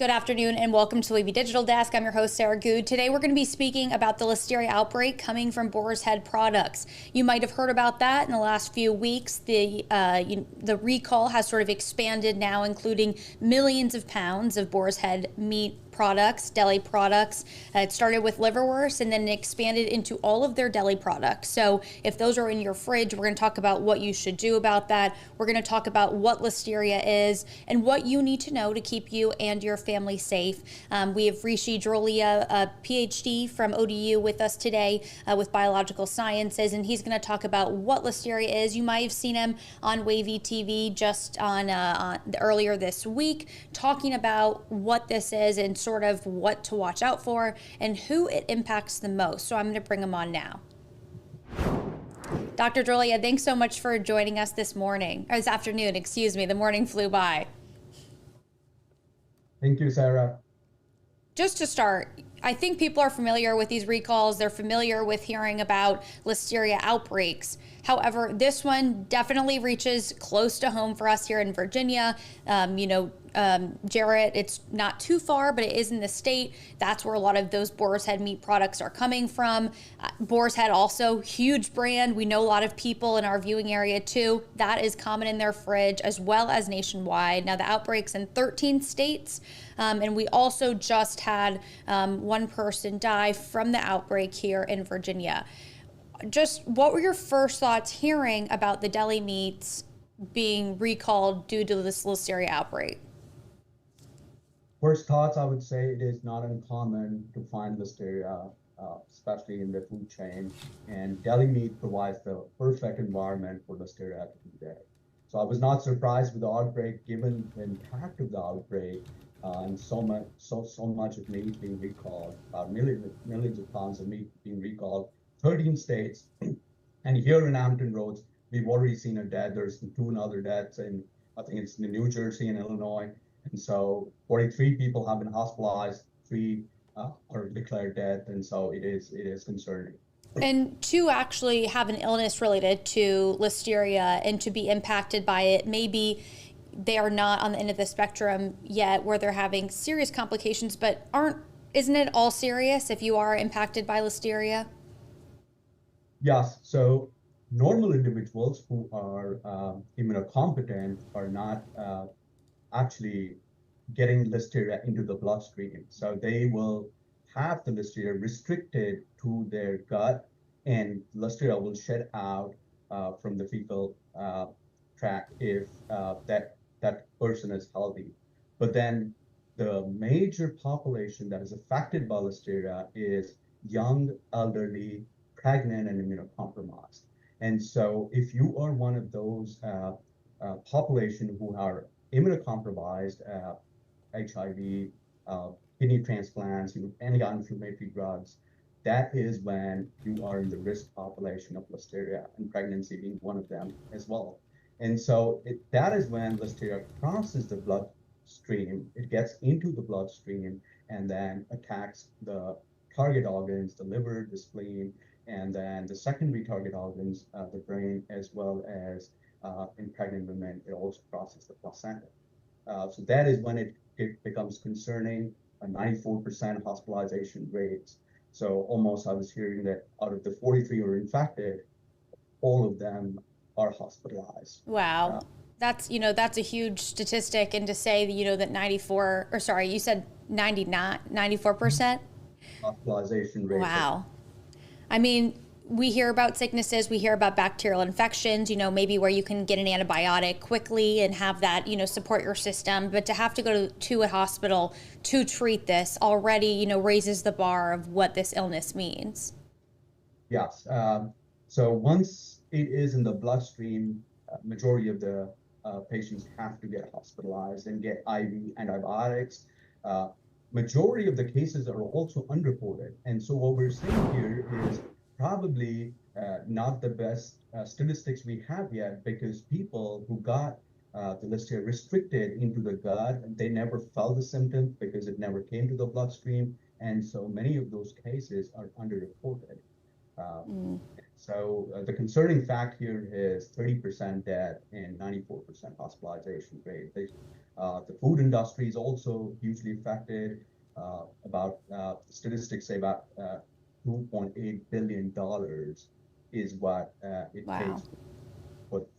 Good afternoon and welcome to WAVY Digital Desk. I'm your host, Sarah Good. Today we're going to be speaking about the Listeria outbreak coming from Boar's Head products. You might have heard about that in the last few weeks. The recall has sort of expanded now, including millions of pounds of Boar's Head meat products, deli products. It started with liverwurst and then it expanded into all of their deli products. So if those are in your fridge, we're going to talk about what you should do about that. We're going to talk about what Listeria is and what you need to know to keep you and your family safe. We have Rishi Drolia, a PhD from ODU, with us today with biological sciences, and he's going to talk about what Listeria is. You might have seen him on WAVY TV just on earlier this week, talking about what this is and sort of what to watch out for and who it impacts the most. So I'm going to bring him on now. Dr. Drolia, thanks so much for joining us this morning, or this afternoon, excuse me. The morning flew by. Thank you, Sarah. Just to start, I think people are familiar with these recalls. They're familiar with hearing about Listeria outbreaks. However, this one definitely reaches close to home for us here in Virginia. Jarrett, it's not too far, but it is in the state. That's where a lot of those Boar's Head meat products are coming from. Boar's Head also, huge brand. We know a lot of people in our viewing area too. That is common in their fridge as well as nationwide. Now the outbreak's in 13 states. And we also just had one person die from the outbreak here in Virginia. Just what were your first thoughts hearing about the deli meats being recalled due to this Listeria outbreak? First thoughts, I would say it is not uncommon to find Listeria, especially in the food chain. And deli meat provides the perfect environment for Listeria to be there. So I was not surprised with the outbreak, given the impact of the outbreak and so much of meat being recalled, millions of pounds of meat being recalled, 13 states. And here in Hampton Roads, we've already seen a death. There's two other deaths in, I think it's in New Jersey and Illinois. And so 43 people have been hospitalized, 3 are declared dead. And so it is concerning. And to actually have an illness related to Listeria and to be impacted by it, maybe they are not on the end of the spectrum yet where they're having serious complications, but isn't it all serious if you are impacted by Listeria? Yes. So normal individuals who are immunocompetent are not actually getting Listeria into the bloodstream. So they will have the Listeria restricted to their gut, and Listeria will shed out from the fecal tract if that person is healthy. But then the major population that is affected by Listeria is young, elderly, pregnant, and immunocompromised. And so if you are one of those population who are immunocompromised, HIV, kidney transplants, anti-inflammatory drugs, that is when you are in the risk population of Listeria, and pregnancy being one of them as well. And so that is when Listeria crosses the bloodstream, it gets into the bloodstream and then attacks the target organs, the liver, the spleen, and then the secondary target organs, the brain, as well as in pregnant women, it also crosses the placenta. So that is when it becomes concerning, a 94% hospitalization rates. So almost I was hearing that out of the 43 who are infected, all of them are hospitalized. Wow. That's a huge statistic. And to say, that 94% hospitalization rate. Wow. I mean, we hear about sicknesses, we hear about bacterial infections, maybe where you can get an antibiotic quickly and have that, support your system. But to have to go to a hospital to treat this already, raises the bar of what this illness means. Yes. So once it is in the bloodstream, majority of the patients have to get hospitalized and get IV antibiotics. Majority of the cases are also unreported. And so what we're seeing here is probably not the best statistics we have yet, because people who got the Listeria restricted into the gut, they never felt the symptoms because it never came to the bloodstream. And so many of those cases are underreported. So the concerning fact here is 30% death and 94% hospitalization rate. The food industry is also hugely affected. About statistics say about $2.8 billion is what it Wow. takes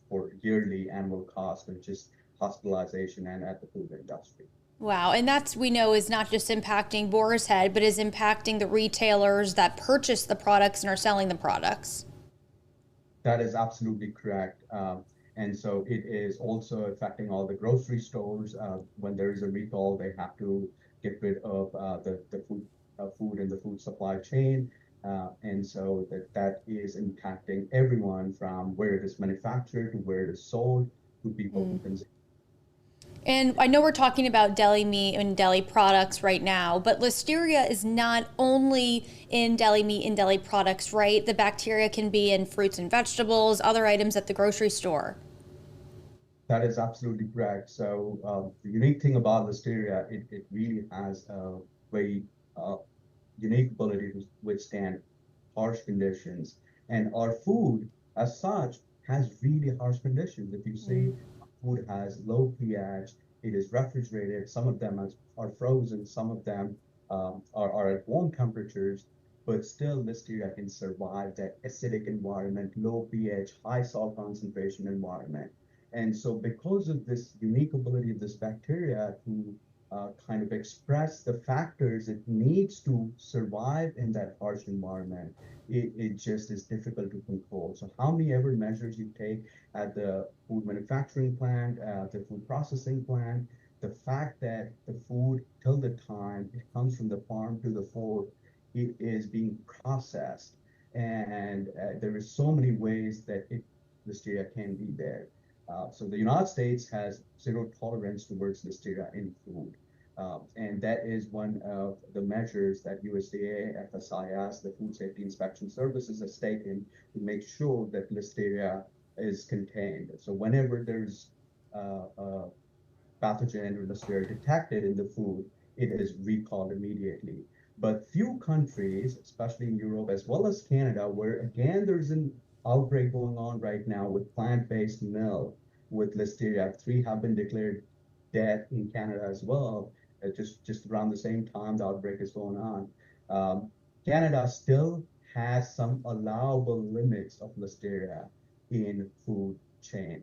for yearly annual cost of just hospitalization and at the food industry. Wow. And that's, we know, is not just impacting Boar's Head, but is impacting the retailers that purchase the products and are selling the products. That is absolutely correct. And so it is also affecting all the grocery stores. When there is a recall, they have to get rid of the food in the food supply chain. And so that is impacting everyone from where it is manufactured to where it is sold to people who consume. And I know we're talking about deli meat and deli products right now, but Listeria is not only in deli meat and deli products, right? The bacteria can be in fruits and vegetables, other items at the grocery store. That is absolutely correct. So the unique thing about Listeria, it really has a very unique ability to withstand harsh conditions. And our food, as such, has really harsh conditions. If you see food has low pH, it is refrigerated, some of them are frozen, some of them are at warm temperatures, but still Listeria can survive that acidic environment, low pH, high salt concentration environment. And so because of this unique ability of this bacteria to kind of express the factors it needs to survive in that harsh environment, it just is difficult to control. So how many ever measures you take at the food manufacturing plant, the food processing plant, the fact that the food till the time it comes from the farm to the fork, it is being processed. And there is so many ways that listeria can be there. So the United States has zero tolerance towards listeria in food. And that is one of the measures that USDA, FSIS, the Food Safety Inspection Services has taken to make sure that listeria is contained. So whenever there's a pathogen or listeria detected in the food, it is recalled immediately. But few countries, especially in Europe as well as Canada, where again there's an outbreak going on right now with plant-based milk with listeria. Three have been declared dead in Canada as well. Just around the same time the outbreak is going on. Canada still has some allowable limits of listeria in food chain.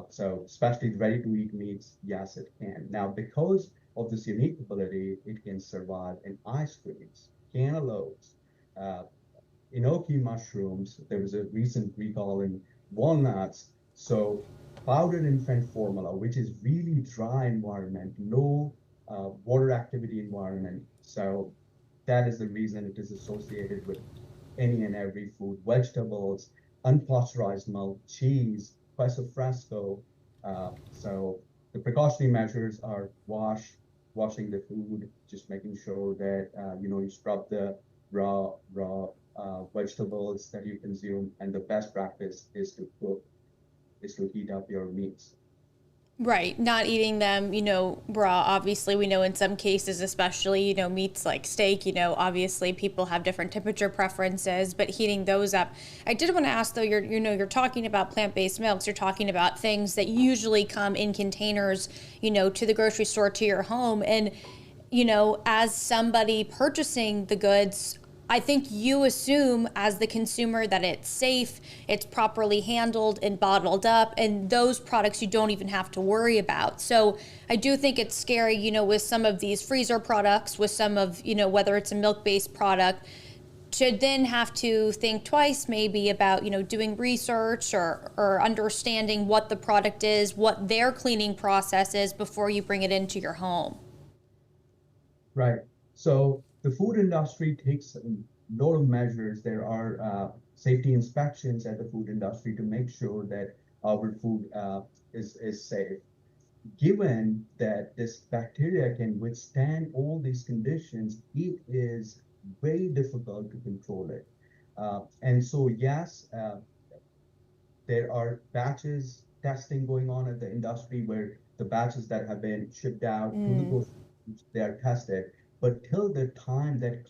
So especially ready-to-eat meats, yes, it can. Now, because of this unique ability, it can survive in ice creams, cantaloupes, uh, enoki mushrooms. There was a recent recall in walnuts. So powdered infant formula, which is really dry environment, low water activity environment. So that is the reason it is associated with any and every food, vegetables, unpasteurized milk, cheese, queso fresco. So the precautionary measures are washing the food, just making sure that you scrub the raw vegetables that you consume, and the best practice is to heat up your meats. Right, not eating them, raw. Obviously, we know in some cases, especially, meats like steak, obviously people have different temperature preferences, but heating those up. I did want to ask though, you're talking about plant-based milks, you're talking about things that usually come in containers, to the grocery store, to your home. And, as somebody purchasing the goods, I think you assume as the consumer that it's safe, it's properly handled and bottled up, and those products you don't even have to worry about. So I do think it's scary, with some of these freezer products, with some of, whether it's a milk-based product, to then have to think twice maybe about, doing research or understanding what the product is, what their cleaning process is before you bring it into your home. Right. So the food industry takes a lot of measures. There are safety inspections at the food industry to make sure that our food is safe. Given that this bacteria can withstand all these conditions, it is very difficult to control it. And so, yes, there are batches testing going on at the industry where the batches that have been shipped out to the grocery stores, they are tested. But till the time that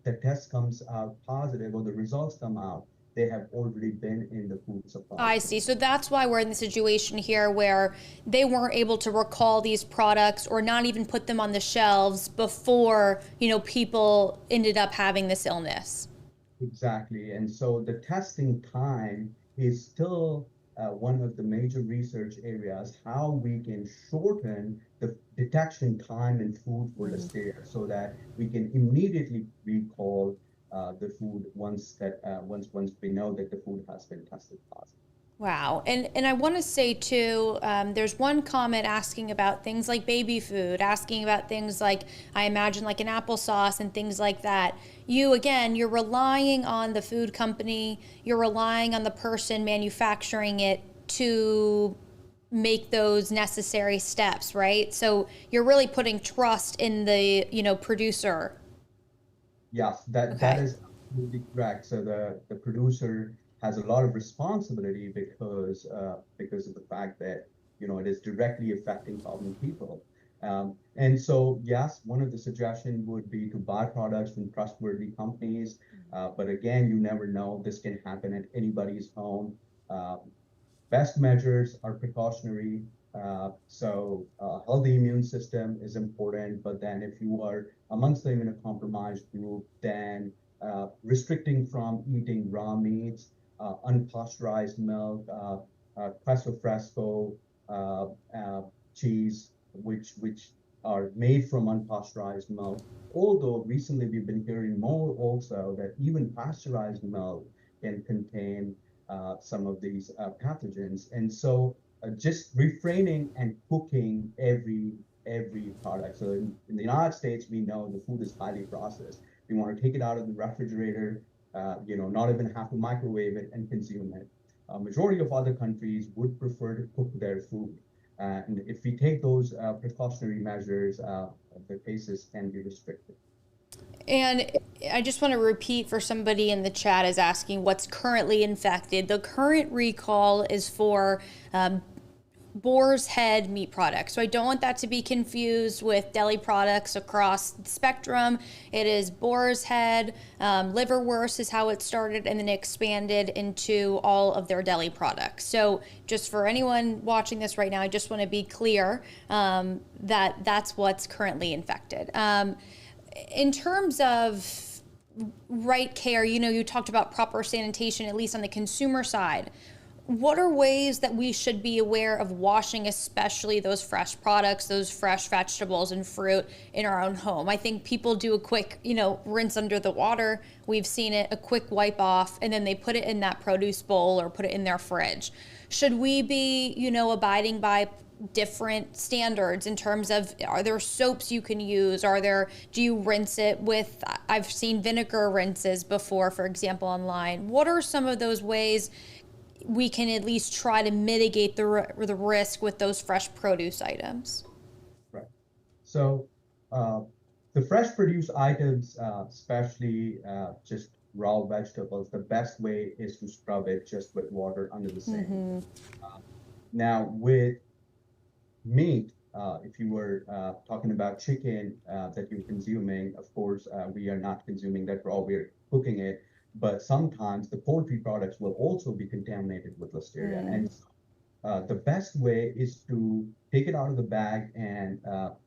the test comes out positive or the results come out, they have already been in the food supply I chain. see. So that's why we're in the situation here where they weren't able to recall these products or not even put them on the shelves before, people ended up having this illness. Exactly. And so the testing time is still one of the major research areas, how we can shorten the detection time in food for Listeria so that we can immediately recall the food once we know that the food has been tested positive. Wow. And I want to say too, there's one comment asking about things like baby food, asking about things like, I imagine, like an applesauce and things like that. You're relying on the food company, you're relying on the person manufacturing it to make those necessary steps, right? So you're really putting trust in the, producer. Yes, that Okay. is absolutely correct. So the producer has a lot of responsibility because of the fact that it is directly affecting common people. And so yes, one of the suggestions would be to buy products from trustworthy companies. But again, you never know. This can happen at anybody's home. Uh, Best measures are precautionary. Healthy immune system is important, but then if you are amongst the immunocompromised group, then restricting from eating raw meats, unpasteurized milk, queso fresco, uh, uh, cheese, which are made from unpasteurized milk. Although recently we've been hearing more also that even pasteurized milk can contain some of these pathogens. And so just refraining and cooking every product. So in the United States, we know the food is highly processed. We want to take it out of the refrigerator, not even have to microwave it and consume it. Majority of other countries would prefer to cook their food. And if we take those precautionary measures, the cases can be restricted. And I just want to repeat for somebody in the chat is asking what's currently infected. The current recall is for boar's head meat products. So I don't want that to be confused with deli products across the spectrum. It is boar's head, liverwurst is how it started, and then expanded into all of their deli products. So just for anyone watching this right now, I just want to be clear that that's what's currently infected. In terms of right care, you talked about proper sanitation, at least on the consumer side. What are ways that we should be aware of washing, especially those fresh products, those fresh vegetables and fruit in our own home? I think people do a quick, rinse under the water. We've seen it, a quick wipe off, and then they put it in that produce bowl or put it in their fridge. Should we be, abiding by different standards in terms of, are there soaps you can use? Do you rinse it with, I've seen vinegar rinses before, for example, online. What are some of those ways we can at least try to mitigate the risk with those fresh produce items? Right. So uh, the fresh produce items, especially just raw vegetables, the best way is to scrub it just with water under the sink. Uh, Now, with meat, if you were talking about chicken that you're consuming, of course, we are not consuming that raw, we're cooking it. But sometimes the poultry products will also be contaminated with Listeria. And the best way is to take it out of the bag and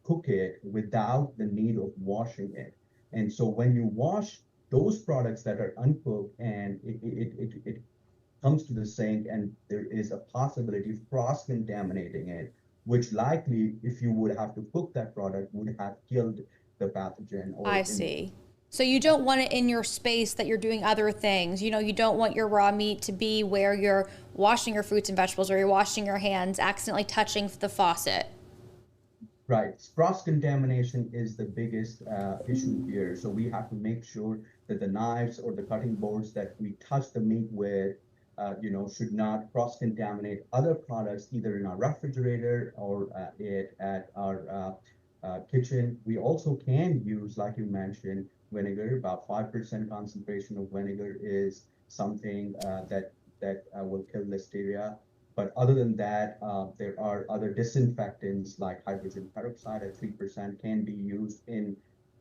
cook it without the need of washing it. And so when you wash those products that are uncooked and it comes to the sink and there is a possibility of cross-contaminating it, which likely, if you would have to cook that product, would have killed the pathogen I or in see. So you don't want it in your space that you're doing other things. You don't want your raw meat to be where you're washing your fruits and vegetables or you're washing your hands, accidentally touching the faucet. right. Cross-contamination is the biggest issue here. So we have to make sure that the knives or the cutting boards that we touch the meat with, should not cross-contaminate other products, either in our refrigerator or at our kitchen. We also can use, like you mentioned, vinegar. About 5% concentration of vinegar is something that will kill Listeria. But other than that, there are other disinfectants like hydrogen peroxide at 3% can be used in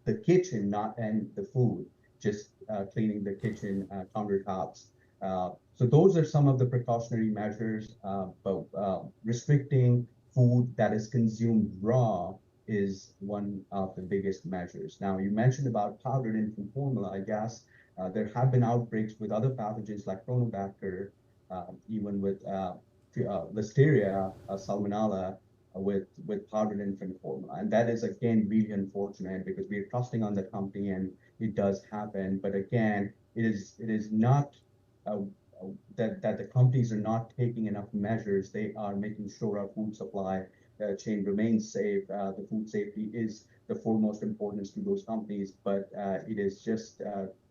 the kitchen, not in the food, just cleaning the kitchen countertops. So those are some of the precautionary measures, but restricting food that is consumed raw is one of the biggest measures. Now, you mentioned about powdered infant formula. I guess there have been outbreaks with other pathogens like Chronobacter, even with Listeria, Salmonella, with powdered infant formula. And that is, again, really unfortunate because we're trusting on the company and it does happen. But again, it is not uh, that the companies are not taking enough measures. They are making sure our food supply chain remains safe. The food safety is the foremost importance to those companies, but it is just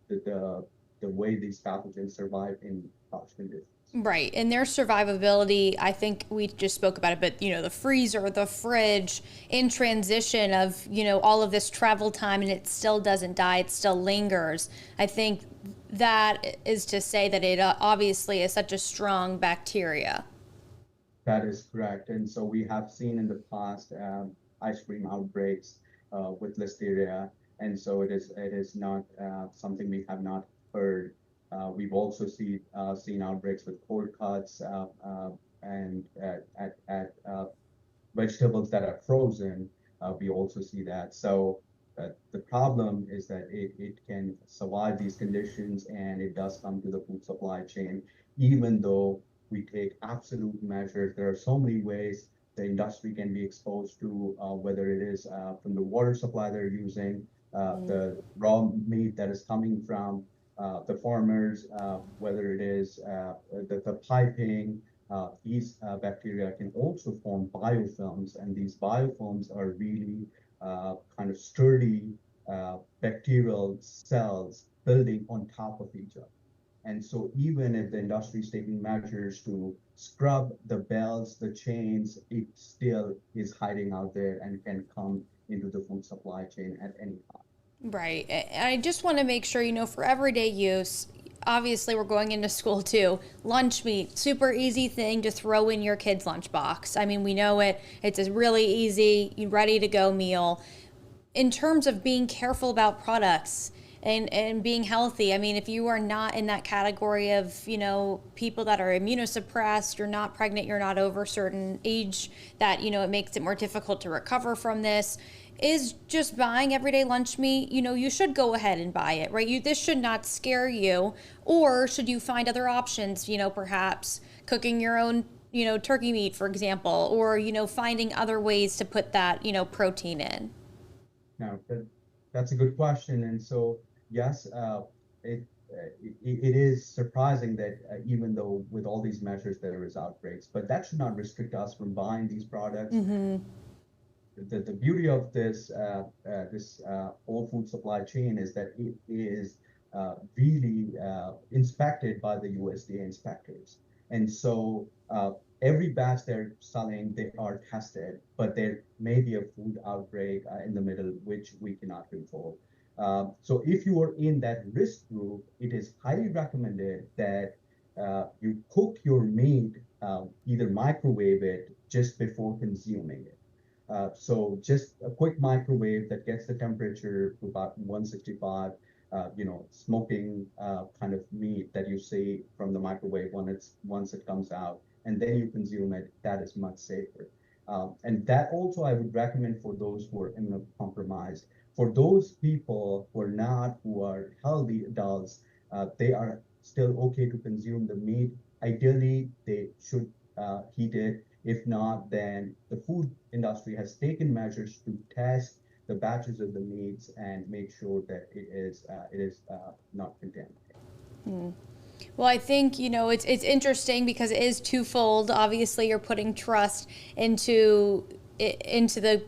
the way these pathogens survive in harsh conditions. Right. And their survivability, I think we just spoke about it, but the freezer, the fridge, in transition of, all of this travel time and it still doesn't die, it still lingers. I think that is to say that it obviously is such a strong bacteria. That is correct. And so we have seen in the past ice cream outbreaks with Listeria. And so it is not something we have not heard. We've also seen outbreaks with cold cuts and at vegetables that are frozen. We also see that. So the problem is that it can survive these conditions and it does come to the food supply chain, even though we take absolute measures. There are so many ways the industry can be exposed to, whether it is from the water supply they're using, the raw meat that is coming from the farmers, whether it is the piping. These bacteria can also form biofilms, and these biofilms are really kind of sturdy bacterial cells building on top of each other. And so even if the industry is taking measures to scrub the belts, the chains, it still is hiding out there and can come into the food supply chain at any time. Right. And I just want to make sure, for everyday use, obviously we're going into school too. Lunch meat, super easy thing to throw in your kid's lunchbox. I mean, we know it. It's a really easy, ready to go meal. In terms of being careful about products and being healthy, I mean, if you are not in that category of, people that are immunosuppressed, you're not pregnant, you're not over a certain age, that, it makes it more difficult to recover from this, is just buying everyday lunch meat. You should go ahead and buy it, right? This should not scare you. Or should you find other options, perhaps cooking your own, turkey meat, for example, or, finding other ways to put that, protein in? Now, that's a good question. And so, yes, it is surprising that even though with all these measures there is outbreaks, but that should not restrict us from buying these products. The beauty of this whole food supply chain is that it is really inspected by the USDA inspectors. And so every batch they're selling, they are tested, but there may be a food outbreak in the middle, which we cannot control. So if you are in that risk group, it is highly recommended that you cook your meat, either microwave it just before consuming it. So just a quick microwave that gets the temperature to about 165, smoking kind of meat that you see from the microwave once it comes out, and then you consume it. That is much safer. And that also I would recommend for those who are immunocompromised. For those people who are healthy adults, they are still okay to consume the meat. Ideally, they should heat it. If not, then the food industry has taken measures to test the batches of the meats and make sure that it is not contaminated. Well, I think, it's interesting because it is twofold. Obviously, you're putting trust into the,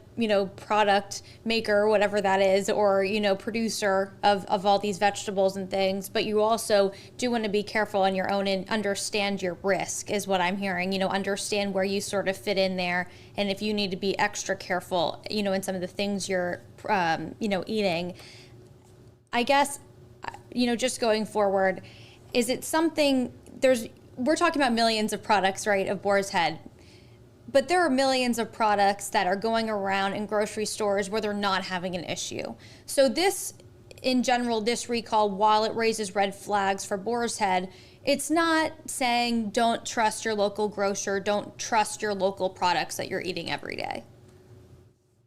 product maker, whatever that is, or, producer of all these vegetables and things. But you also do want to be careful on your own and understand your risk is what I'm hearing, understand where you sort of fit in there. And if you need to be extra careful, in some of the things you're, eating. I guess, just going forward, is it something we're talking about millions of products, right, of Boar's Head, but there are millions of products that are going around in grocery stores where they're not having an issue. So this, in general, this recall, while it raises red flags for Boar's Head, It's not saying don't trust your local grocer, don't trust your local products that you're eating every day.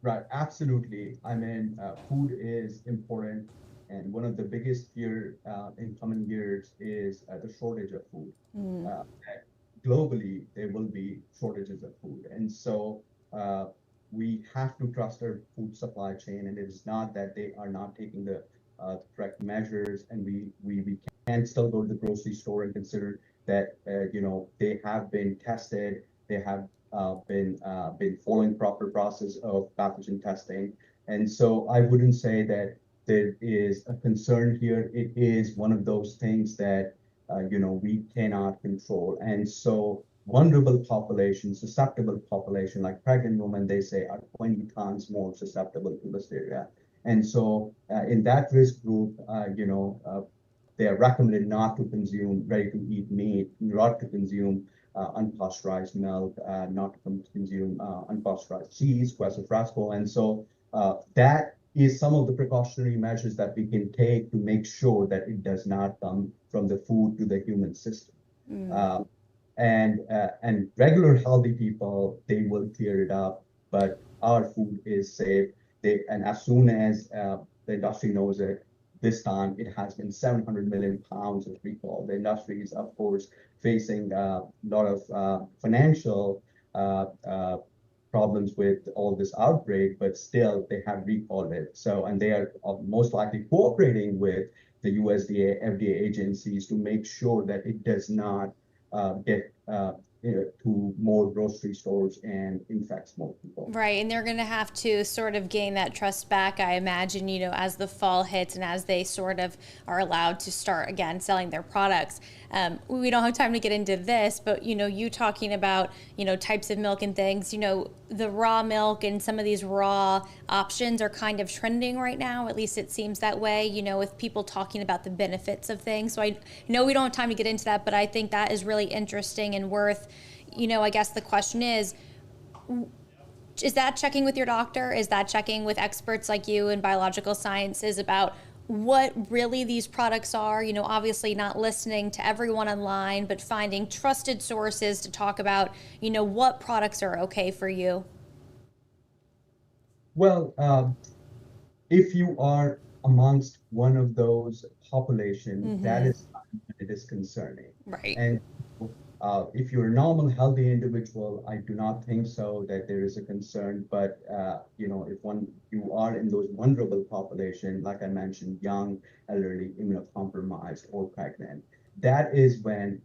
Right, absolutely. I mean, food is important, and one of the biggest fear in coming years is the shortage of food. Uh, Globally, there will be shortages of food, and so uh, we have to trust our food supply chain. And it is not that they are not taking the correct measures, and we can still go to the grocery store and consider that they have been tested, they have been following proper process of pathogen testing. And so I wouldn't say that there is a concern here. It is one of those things that we cannot control. And so vulnerable population, susceptible population, like pregnant women, they say are 20 times more susceptible to listeria. And so in that risk group, they are recommended not to consume ready-to-eat meat, not to consume unpasteurized milk, not to consume unpasteurized cheese, queso fresco. And so that is some of the precautionary measures that we can take to make sure that it does not come from the food to the human system. Uh, and regular healthy people, they will clear it up, but our food is safe. And as soon as the industry knows it, this time it has been 700 million pounds of recall. The industry is, of course, facing a lot of financial problems with all this outbreak, but still they have recalled it. So, and they are most likely cooperating with the USDA, FDA agencies to make sure that it does not get to more grocery stores and infects more people. Right, and they're going to have to sort of gain that trust back, I imagine, as the fall hits and as they sort of are allowed to start again selling their products. We don't have time to get into this, but, you talking about, types of milk and things, the raw milk and some of these raw options are kind of trending right now. At least it seems that way, with people talking about the benefits of things. So I know we don't have time to get into that, but I think that is really interesting and worth, I guess the question is that checking with your doctor? Is that checking with experts like you in biological sciences about what really these products are? Obviously not listening to everyone online, but finding trusted sources to talk about, what products are okay for you. Well, if you are amongst one of those population, that is it is concerning. Right. And if you're a normal, healthy individual, I do not think so that there is a concern. But if you are in those vulnerable population, like I mentioned, young, elderly, immunocompromised, or pregnant, that is when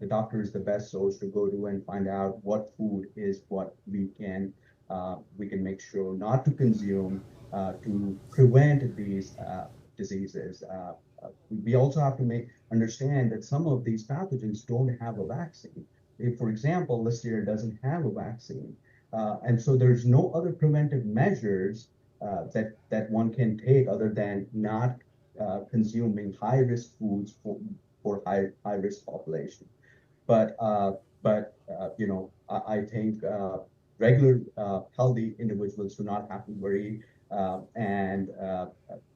the doctor is the best source to go to and find out what food is what we can make sure not to consume to prevent these diseases. We also have to understand that some of these pathogens don't have a vaccine. If, for example, Listeria doesn't have a vaccine, and so there's no other preventive measures that one can take other than not consuming high risk foods for high risk population. But I think regular healthy individuals do not have to worry. And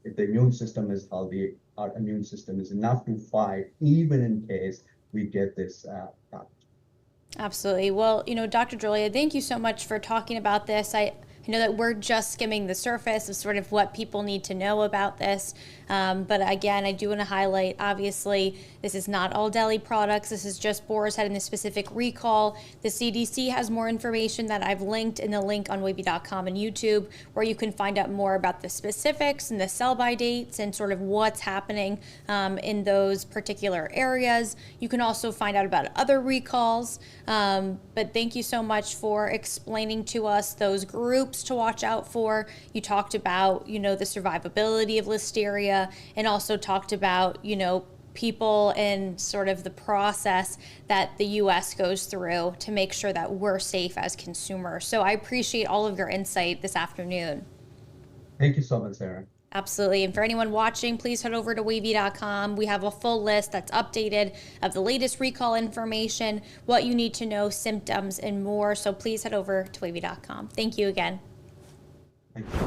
if the immune system is healthy, our immune system is enough to fight, even in case we get this pathogen. Absolutely. Well, Dr. Julia, thank you so much for talking about this. I know that we're just skimming the surface of sort of what people need to know about this. But again, I do want to highlight, obviously, this is not all deli products. This is just Boar's Head in the specific recall. The CDC has more information that I've linked in the link on WAVY.com and YouTube, where you can find out more about the specifics and the sell-by dates and sort of what's happening in those particular areas. You can also find out about other recalls. But thank you so much for explaining to us those groups to watch out for. You talked about, the survivability of Listeria, and also talked about, people and sort of the process that the U.S. goes through to make sure that we're safe as consumers. So I appreciate all of your insight this afternoon. Thank you so much, Sarah. Absolutely. And for anyone watching, please head over to WAVY.com. We have a full list that's updated of the latest recall information, what you need to know, symptoms, and more. So please head over to WAVY.com. Thank you again. Thank you.